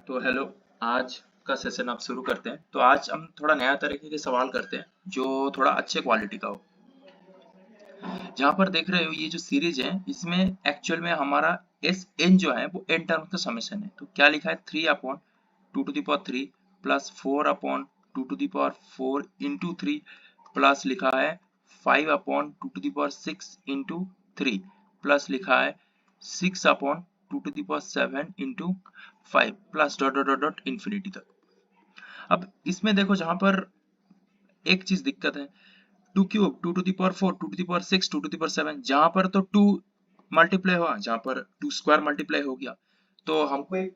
तो हेलो। आज का सेशन आप शुरू करते हैं। तो आज हम थोड़ा नया तरीके के सवाल करते हैं जो थोड़ा अच्छे क्वालिटी का हो। जहाँ पर देख रहे हो ये जो सीरीज है इसमें एक्चुअल में हमारा एस एन जो है वो एन टर्म का समेशन है। तो क्या लिखा है 3/2 to the power 3 plus 4/2 to the power 4 into 3 plus लिखा है 5/2 to the power 6 into 3 plus लिखा है 6/2 to the power 7 into 5 plus dot dot dot dot infinity तक। अब इसमें देखो जहां पर एक चीज दिक्कत है, 2 to the power 4 2 to the power 6 2 to the power 7 जहां पर तो 2 मल्टीप्लाई हुआ, जहां पर 2 स्क्वायर मल्टीप्लाई हो गया। तो हमको एक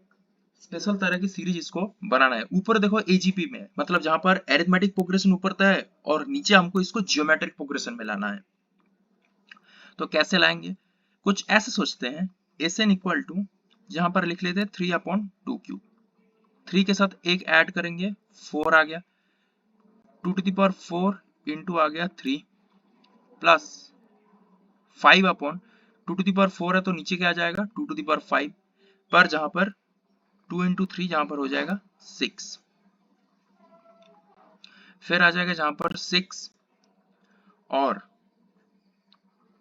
स्पेशल तरह की सीरीज इसको बनाना है। ऊपर देखो एजीपी में मतलब जहां पर एरिथमेटिक प्रोग्रेशन ऊपर तय है और नीचे हमको इसको जियोमेट्रिक प्रोग्रेशन में लाना है। तो कैसे लाएंगे, कुछ ऐसे सोचते हैं एस एन इक्वल टू जहां पर लिख लेते हैं 3/2 क्यूब, 3 के साथ एक ऐड करेंगे 4 आ गया, 2 टू दी पावर 4 इंटू आ गया 3 प्लस 5/2 टू दी पावर 4 है तो नीचे क्या आ जाएगा 2 टू दी पावर 5 पर जहां पर 2 इंटू 3 जहां पर हो जाएगा 6, फिर आ जाएगा जहां पर 6 और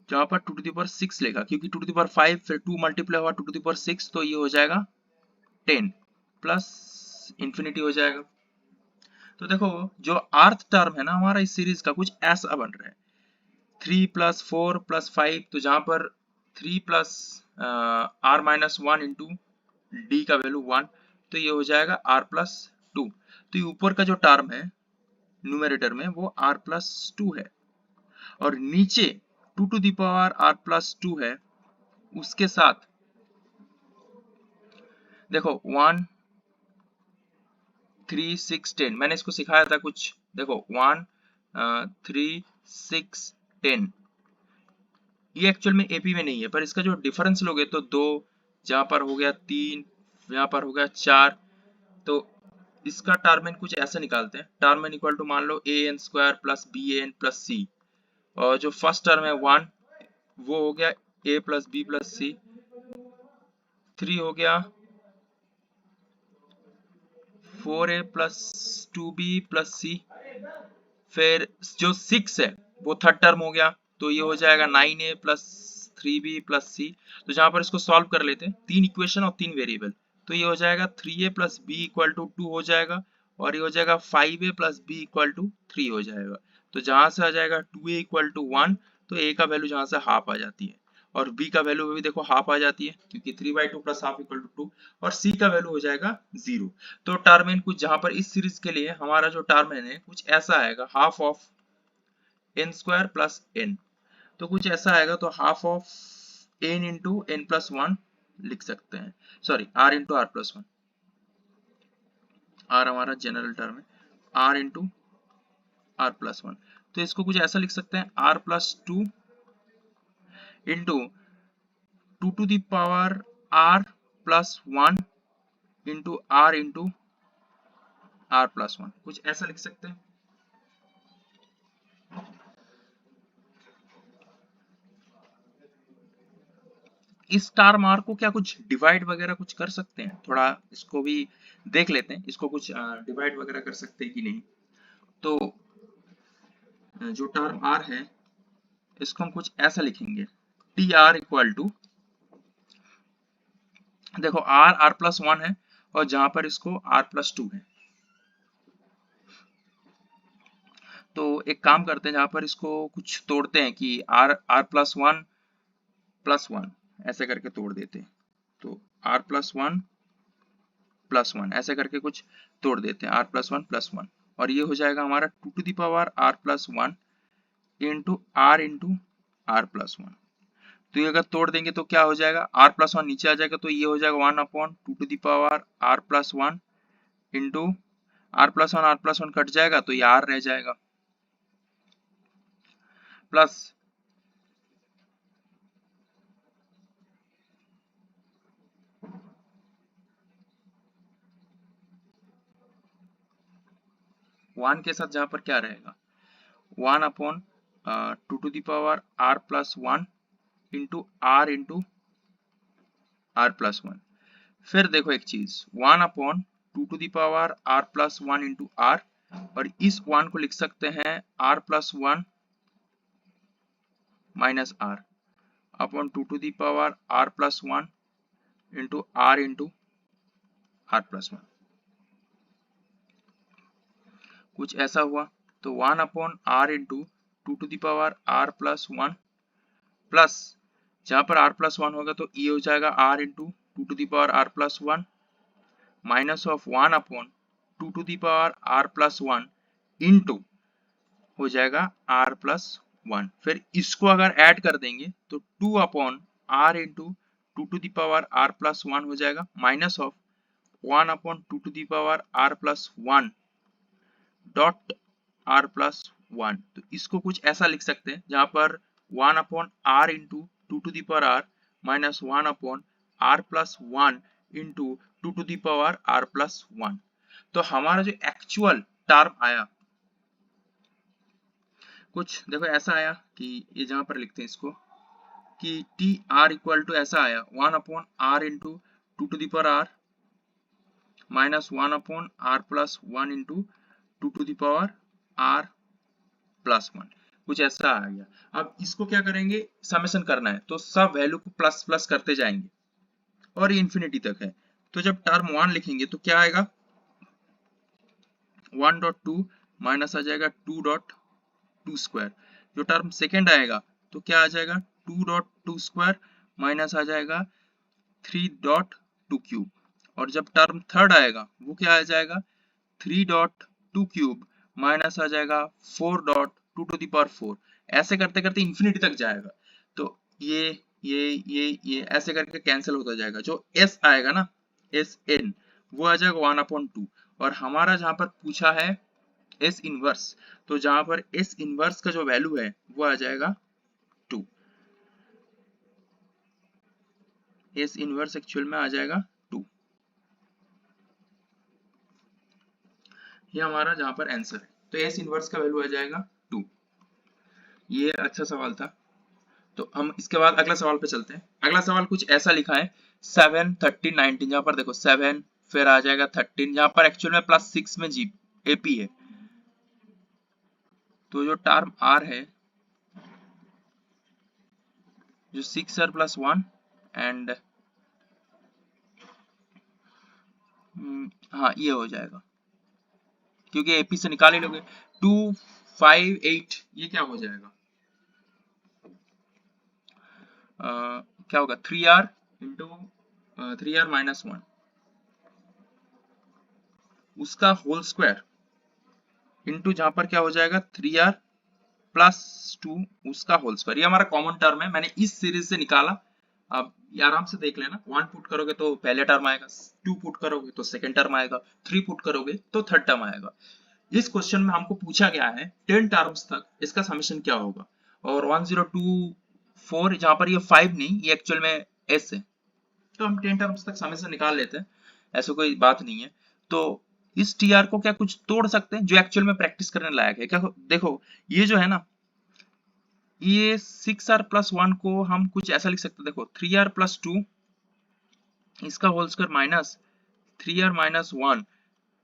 जहां पर 2 टू दी पावर 6 लेगा क्योंकि 2 टू दी पावर 5 फिर 2 मल्टीप्लाई हुआ 2 टू दी पावर 6 तो ये हो जाएगा 10 प्लस इंफिनिटी हो जाएगा। तो देखो जो आर्थ टर्म है ना हमारा इस सीरीज का कुछ ऐसा बन रहा है 3 प्लस 4 प्लस 5, तो जहां पर 3 plus R minus 1 into D का वैल्यू 1 तो ये हो जाएगा आर प्लस 2। तो ये ऊपर का जो टर्म है न्यूमेरेटर में वो आर प्लस 2 है और नीचे 2 to the power R plus 2 है, उसके साथ देखो 1 3 6 10 मैंने इसको सिखाया था कुछ। देखो 1 3 6 10 ये एक्चुअल में एपी में नहीं है पर इसका जो डिफरेंस लोगे तो 2 जहां पर हो गया 3 यहाँ पर हो गया 4। तो इसका टार्मेन कुछ ऐसा निकालते हैं, टार्मेन इक्वल टू मान लो A N square plus B A N plus सी, और जो फर्स्ट टर्म है 1 वो हो गया ए प्लस बी प्लस सी, 3 हो गया 4a प्लस 2b प्लस सी, फिर जो 6 है वो थर्ड टर्म हो गया तो ये हो जाएगा 9a प्लस 3b प्लस सी। तो जहां पर इसको सॉल्व कर लेते हैं, 3 इक्वेशन और 3 वेरिएबल, तो ये हो जाएगा 3a plus B equal to 2 हो जाएगा और ये हो जाएगा 5a plus B equal to 3 हो जाएगा। तो जहां से आ जाएगा 2a इक्वल टू 1 तो a का वैल्यू जहां से हाफ आ जाती है और b का वैल्यू भी देखो हाफ आ जाती है क्योंकि 3/2 प्लस हाफ इक्वल टू 2 और c का वैल्यू हो जाएगा 0। तो टर्म कुछ जहां पर इस सीरीज के लिए हमारा जो टर्म है कुछ ऐसा आएगा half of N square plus N, तो कुछ ऐसा आएगा। तो half of N into N plus 1 लिख सकते हैं, sorry R into R plus 1, or हमारा जनरल टर्म है आर इंटू आर प्लस 1। तो इसको कुछ ऐसा लिख सकते हैं R plus 2 into 2 to the power R plus 1 into R plus 1, कुछ ऐसा लिख सकते हैं। इस स्टार मार्क को क्या कुछ डिवाइड वगैरह कुछ कर सकते हैं, थोड़ा इसको भी देख लेते हैं, इसको कुछ डिवाइड वगैरह कर सकते हैं कि नहीं। तो जो टर्म आर है इसको हम कुछ ऐसा लिखेंगे टी आर इक्वल टू, देखो आर आर प्लस 1 है और जहां पर इसको आर प्लस 2 है, तो एक काम करते हैं जहां पर इसको कुछ तोड़ते हैं कि आर आर प्लस 1 ऐसे करके तोड़ देते हैं। तो आर प्लस 1 ऐसे करके कुछ तोड़ देते हैं, आर प्लस 1 और ये हो जाएगा हमारा 2 to the power R plus 1 into R plus 1। तो ये अगर तोड़ देंगे तो क्या हो जाएगा, आर प्लस 1 नीचे आ जाएगा तो ये हो जाएगा 1/2 to the power R plus 1 into R plus 1 cut जाएगा तो ये आर रह जाएगा प्लस 1 के साथ जहां पर क्या रहेगा 1/2 to the power R plus 1 into R plus 1 फिर देखो एक चीज, 1/2r+1 इंटू आर, और इस 1 को लिख सकते हैं r+1 minus are upon 2r+1 into r+1, कुछ ऐसा हुआ। तो 1/r इंटू 2r+1 प्लस, जहां पर r+1 होगा तो ये हो जाएगा r into 2r+1 minus of 1/2r+1 into हो जाएगा r+1। फिर इसको अगर ऐड कर देंगे तो 2/r इंटू 2r+1 हो जाएगा minus of 1/2r+1 dot r+1। तो इसको कुछ ऐसा लिख सकते हैं जहां पर 1/r into 2r minus 1/r+1 into 2r+1। तो हमारा जो एक्चुअल टर्म आया कुछ देखो ऐसा आया कि ये जहां पर लिखते हैं इसको कि टी आर इक्वल टू ऐसा आया 1/r into 2r minus 1/r+1 into 2r+1, कुछ ऐसा आ गया। अब इसको क्या करेंगे, समेशन करना है, तो सब वैल्यू को प्लस प्लस करते जाएंगे और ये इन्फिनिटी तक है। तो जब टर्म 1 लिखेंगे तो क्या आएगा, 1.2 माइनस आ जाएगा 2.2 स्क्वायर। जो टर्म सेकेंड आएगा तो क्या आ जाएगा 2.2 स्क्वायर माइनस आ जाएगा 3.2 क्यूब। और जब टर्म थर्ड आएगा वो क्या आ जाएगा 3.2 क्यूब माइनस आ जाएगा 4.2 टू द पावर 4। ऐसे करते करते इंफिनिटी तक जाएगा। तो ये ऐसे करके कैंसिल होता जाएगा। जो s आएगा ना, एस एन, वो आ जाएगा 1/2। और हमारा जहां पर पूछा है एस इनवर्स, तो जहां पर एस इनवर्स का जो वैल्यू है वो आ जाएगा 2। एस इनवर्स एक्चुअल में आ जाएगा 2। ये हमारा जहां पर आंसर है, तो एस इनवर्स का वैल्यू आ जाएगा 2। ये अच्छा सवाल था। तो हम इसके बाद अगला सवाल पे चलते हैं। अगला सवाल कुछ ऐसा लिखा है 7, 13, 19, जहां पर देखो 7 फिर आ जाएगा 13, जहां पर एक्चुअल में +6 में जी एपी है। तो जो टर्म आर है, जो 6r+1 एंड हाँ ये हो जाएगा क्योंकि एपी से निकाल ही लोगे। 2, 5, 8 ये क्या हो जाएगा, क्या होगा 3r इंटू 3r-1 उसका होल स्क्वायर इंटू जहां पर क्या हो जाएगा 3r+2 उसका होल स्क्वायर। ये हमारा कॉमन टर्म है, मैंने इस सीरीज से निकाला। अब ये आराम से देख लेना, 1 पुट करोगे तो पहले टर्म आएगा, 2 पुट करोगे तो सेकंड टर्म आएगा, 3 पुट करोगे तो थर्ड टर्म आएगा। इस क्वेश्चन में हमको पूछा गया है 10 टर्म्स तक इसका समेशन क्या होगा। और 1024 जहां पर ये 5 नहीं, ये एक्चुअल में s है, तो हम 10 टर्म्स तक समेशन निकाल लेते हैं, ऐसा कोई बात नहीं है। तो इस टीआर को क्या कुछ तोड़ सकते हैं जो एक्चुअल में प्रैक्टिस करने लायक है क्या। देखो ये जो है ना, ये 6r+1 को हम कुछ ऐसा लिख सकते हैं, देखो 3r+2 इसका होल स्क्वायर माइनस 3r-1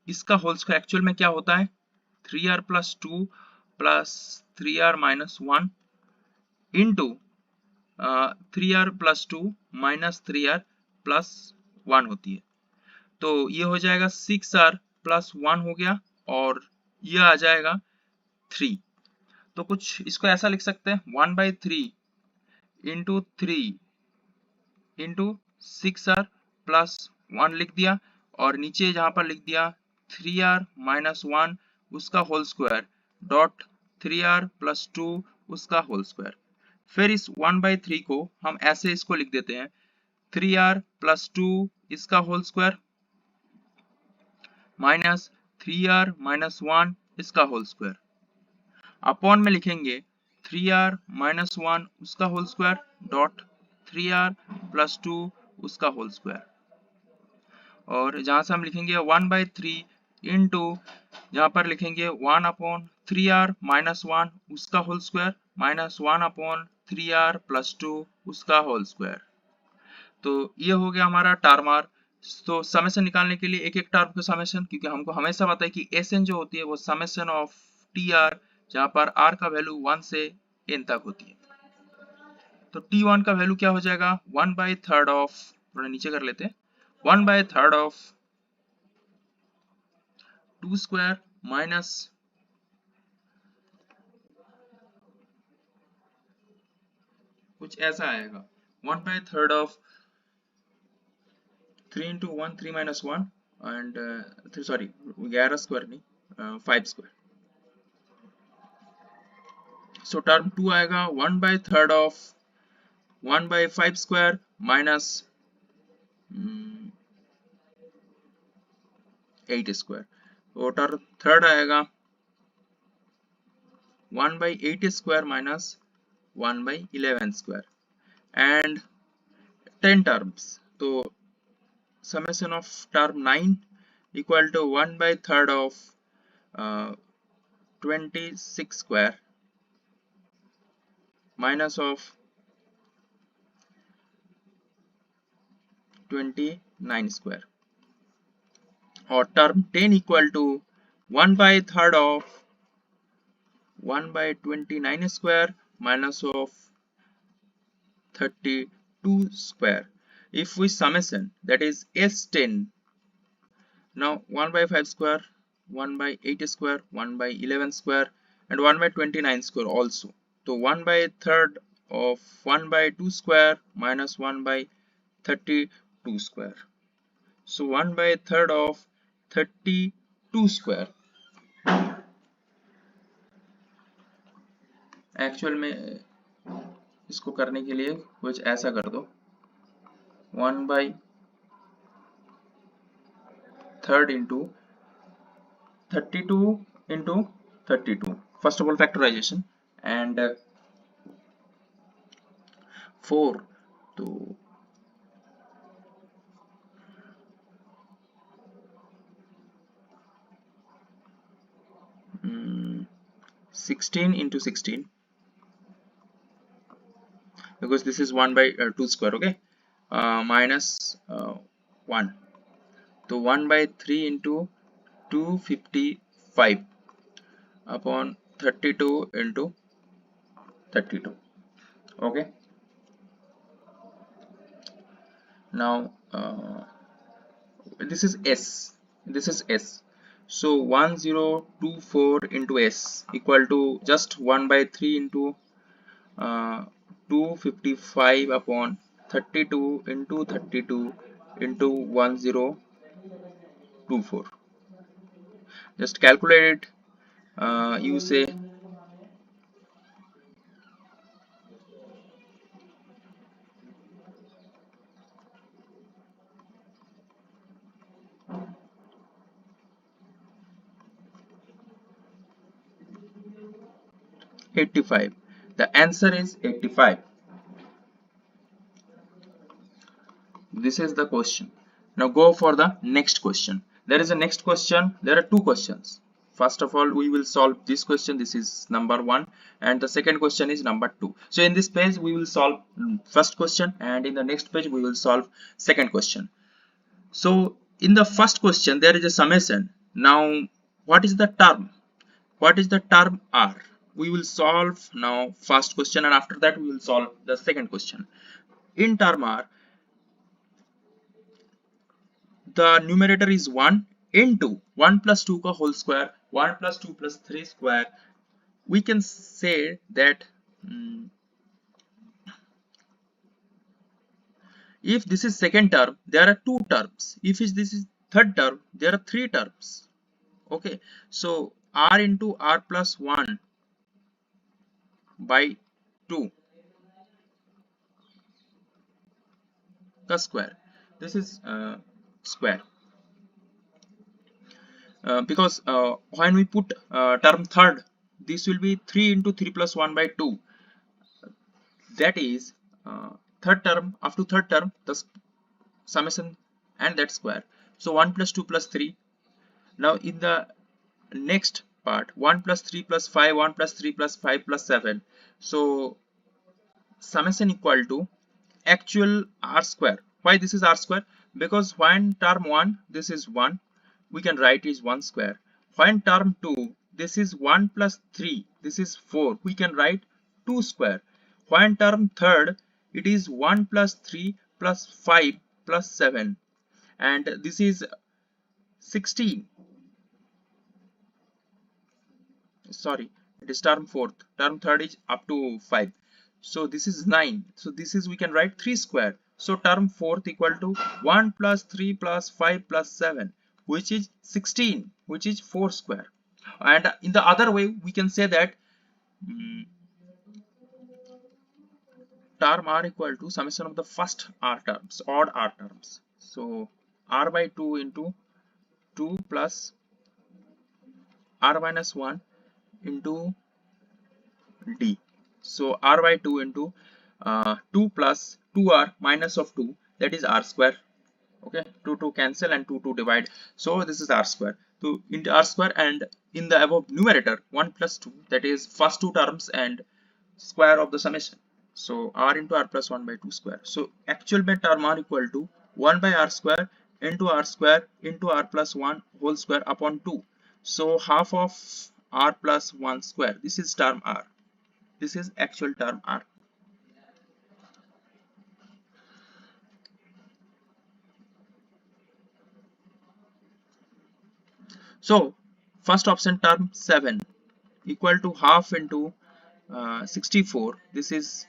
इसका होल स्क्वायर एक्चुअल में क्या होता है 3r+2 plus 3r-1 into 3r+2 minus 3r+1 होती है। तो ये हो जाएगा 6r+1 हो गया और ये आ जाएगा 3। तो कुछ इसको ऐसा लिख सकते हैं 1/3 इंटू 3 इंटू 6r+1 लिख दिया, और नीचे जहां पर लिख दिया 3r-1 उसका होल स्क्वायर डॉट 3r+2 उसका होल स्क्वायर। फिर इस 1/3 को हम ऐसे इसको लिख देते हैं 3r+2 इसका होल स्क्वायर माइनस 3r-1 इसका होल स्क्वायर, अपॉन में लिखेंगे 3r-1 उसका होल स्क्वायर डॉट 3r+2 उसका होल स्क्वायर। और जहां से हम लिखेंगे 1/3 इंटू जहां पर लिखेंगे 1/3r-1 उसका होल स्क्वायर माइनस 1/3r+2 उसका होल स्क्वायर। तो ये हो गया हमारा टर्म आर। तो समेशन निकालने के लिए एक एक टर्म का समेशन, क्योंकि हमको हमेशा पता है कि एस एन जो होती है वो समेशन ऑफ टी आर, जहां पर आर का वैल्यू 1 से n तक होती है। तो T1 का वैल्यू क्या हो जाएगा, 1/3 ऑफ, थोड़ा नीचे कर लेते हैं, 1/3 ऑफ 2 स्क्वायर माइनस कुछ ऐसा आएगा 1/3 of 3 into 1 3 minus 1 and sorry 11 square नहीं 5 स्क्वायर। सो टर्म 2 आएगा 1/3 ऑफ 1/5 स्क्वायर माइनस 8 स्क्वायर। और टर्म थर्ड आएगा 1/8 square minus 1/11 square and 10 terms. तो summation of term 9 equal to 1/3 of 26 square minus of 29 square, or term 10 equal to 1/3 of 1/29 square minus of 32 square. If we summation, that is S10, now 1/5 square, 1/8 square, 1/11 square and 1/29 square also. So 1/3 of 1/2 square minus 1/32 square. So 1/3 of 32 square. Actual में इसको करने के लिए कुछ ऐसा कर दो, 1/3 into 32 into 32, first of all factorization, and 4 to 16 into 16, because this is 1/2 square, okay, minus 1, so 1/3 into 255 upon 32 into 32, okay. Now this is S, so 1024 into S equal to just 1/3 into 255 upon 32 into 32 into 1024. Just calculate it. You say 85. The answer is 85. This is the question. Now go for the next question. There is a next question. There are two questions. First of all, we will solve this question. This is number 1, and the second question is number 2. So in this page we will solve first question, and in the next page we will solve second question. So in the first question there is a summation. Now what is the term? What is the term R? We will solve now first question, and after that we will solve the second question. In term R, the numerator is 1 into 1 plus 2 ka whole square, 1 plus 2 plus 3 square. We can say that if this is second term, there are two terms. If this is third term, there are three terms. Okay, so R into R plus 1 by 2 ka square. This is square. Because when we put term third, this will be 3 into 3 plus 1 by 2. That is third term. After third term, the summation and that square. So 1 plus 2 plus 3. Now in the next part, 1 plus 3 plus 5, 1 plus 3 plus 5 plus 7. So summation equal to actual R square. Why this is r square? Because when term 1, this is 1, we can write is 1 square. When term 2, this is 1 plus 3, this is 4, we can write 2 square. When term 3rd, it is 1 plus 3 plus 5 plus 7, and this is 16. Sorry, it is term 4th. Term 3rd is up to 5. So this is 9. So this is, we can write 3 square. So term 4th equal to 1 plus 3 plus 5 plus 7, which is 16, which is 4 square. And in the other way, we can say that term r equal to summation of the first r terms, odd r terms. So r by 2 into 2 plus r minus 1 into d. So r by 2 into 2 plus 2r minus of 2, that is r square. Okay, 2 cancel and 2 divide. So this is r square. So into r square, and in the above numerator 1 plus 2, that is first two terms and square of the summation. So r into r plus 1 by 2 square. So actual by term r equal to 1 by r square into r plus 1 whole square upon 2. So half of r plus 1 square. This is term r. This is actual term r. So first option term 7 equal to half into 64. This is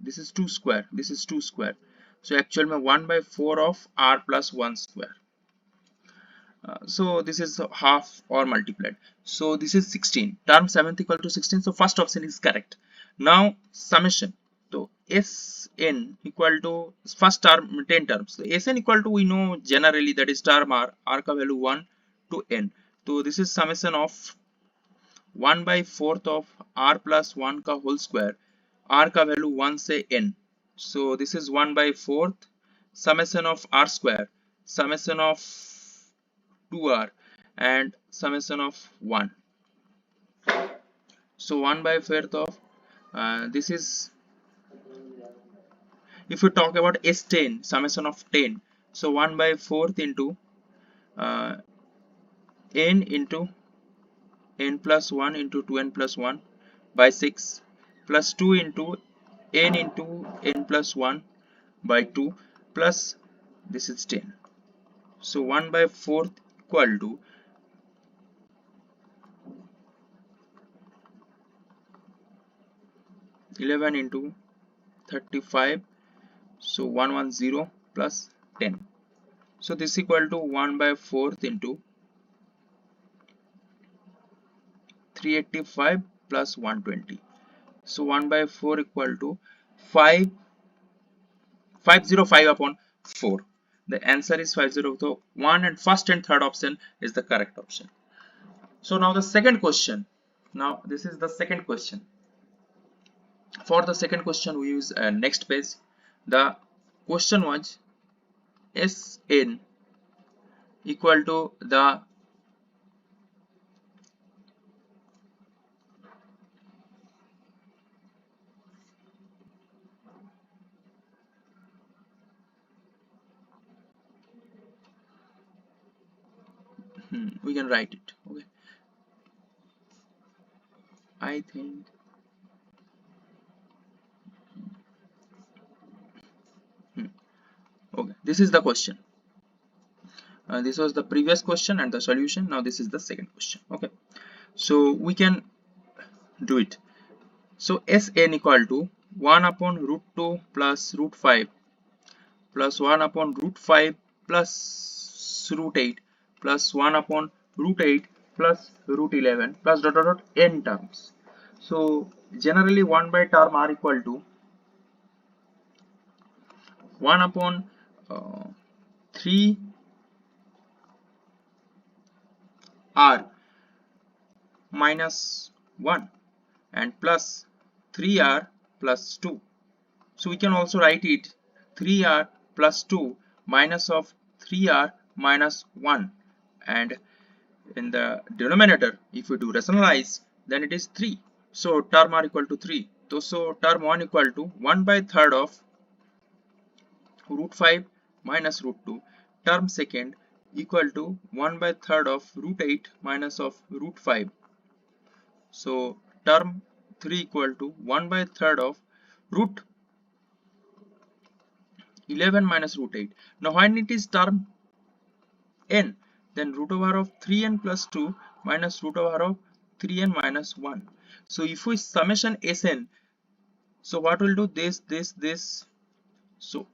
this is 2 square. This is 2 square. So actual में 1 by 4 of r plus 1 square. So this is half or multiplied. So this is 16. Term 7th equal to 16. So first option is correct. Now summation. So Sn equal to first term 10 terms. So Sn equal to, we know generally, that is term r का value 1 to n. So this is summation of 1 by 4th of r plus 1 का whole square. R का value 1 से n. So this is 1 by 4th summation of r square, summation of 2r, and summation of 1. So 1 by 4th of this is, if you talk about S10, summation of 10. So 1 by 4th into n into n plus 1 into 2n plus 1 by 6 plus 2 into n plus 1 by 2 plus this is 10. So 1 by 4th equal to 11 into 35. So 110 plus 10. So this equal to 1 by 4th into 385 plus 120. So 1 by 4 equal to 505 upon 4. The answer is 50. So 1 and first and third option is the correct option. So now the second question. Now this is the second question. For the second question, we use next page. The question was Sn equal to the we can write it. Okay, I think okay, this is the question. This was the previous question and the solution. Now this is the second question. Okay, so we can do it. So Sn equal to 1 upon root 2 plus root 5 plus 1 upon root 5 plus root 8 plus 1 upon root 8 plus root 11 plus dot dot dot n terms. So generally 1 by term r equal to 1 upon 3 r minus 1 and plus 3r plus 2. So we can also write it 3r plus 2 minus of 3r minus 1, and in the denominator, if we do rationalize, then it is 3. So term are equal to 3. So term 1 equal to 1 by third of root 5 minus root 2. Term second equal to 1 by third of root 8 minus of root 5. So term 3 equal to 1 by third of root 11 minus root 8. Now when it is term n, then root over of 3n plus 2 minus root over of 3n minus 1. So if we summation Sn, so what will do this. So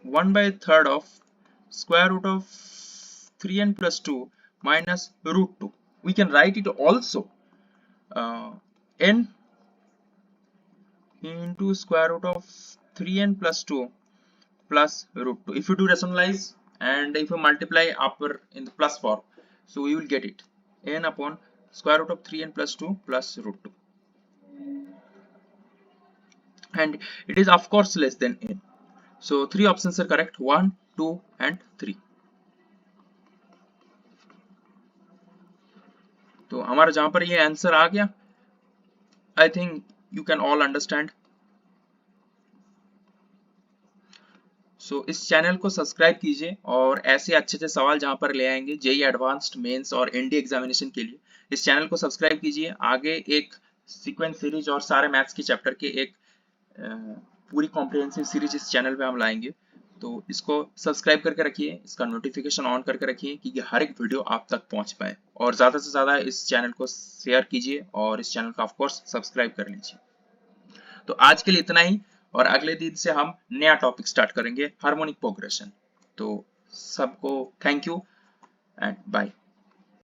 1 by third of square root of 3n plus 2 minus root 2. We can write it also n into square root of 3n plus 2 plus root 2. If you do rationalize and if you multiply upper in the plus form, so we will get it n upon square root of 3n plus 2 plus root 2, and it is of course less than n. So 3 options are correct, 1, 2 and 3. तो हमारा जहां पर ये answer आ गया, I think you can all understand. So इस channel को subscribe कीजिए और ऐसे अच्छे सवाल जहां पर ले आएंगे जेईई एडवांस्ड, मेंस और एनडीए एग्जामिनेशन के लिए, इस चैनल को सब्सक्राइब कीजिए. आगे एक सीक्वेंस सीरीज और सारे मैथ्स के चैप्टर के एक पूरी कॉम्प्रिहेंसिव सीरीज इस चैनल पे हम लाएंगे. तो इसको सब्सक्राइब करके रखिए, इसका नोटिफिकेशन ऑन करके रखिए कि हर एक वीडियो आप तक पहुंच पाए, और ज़्यादा से ज़्यादा इस चैनल को शेयर कीजिए और इस चैनल को ऑफ कोर्स सब्सक्राइब कर लीजिए. तो आज के लिए इतना ही, और अगले दिन से हम नया टॉपिक स्टार्ट करेंगे, हार्मोनिक प्रोग्रेशन. तो सबको थैंक यू एंड बाय.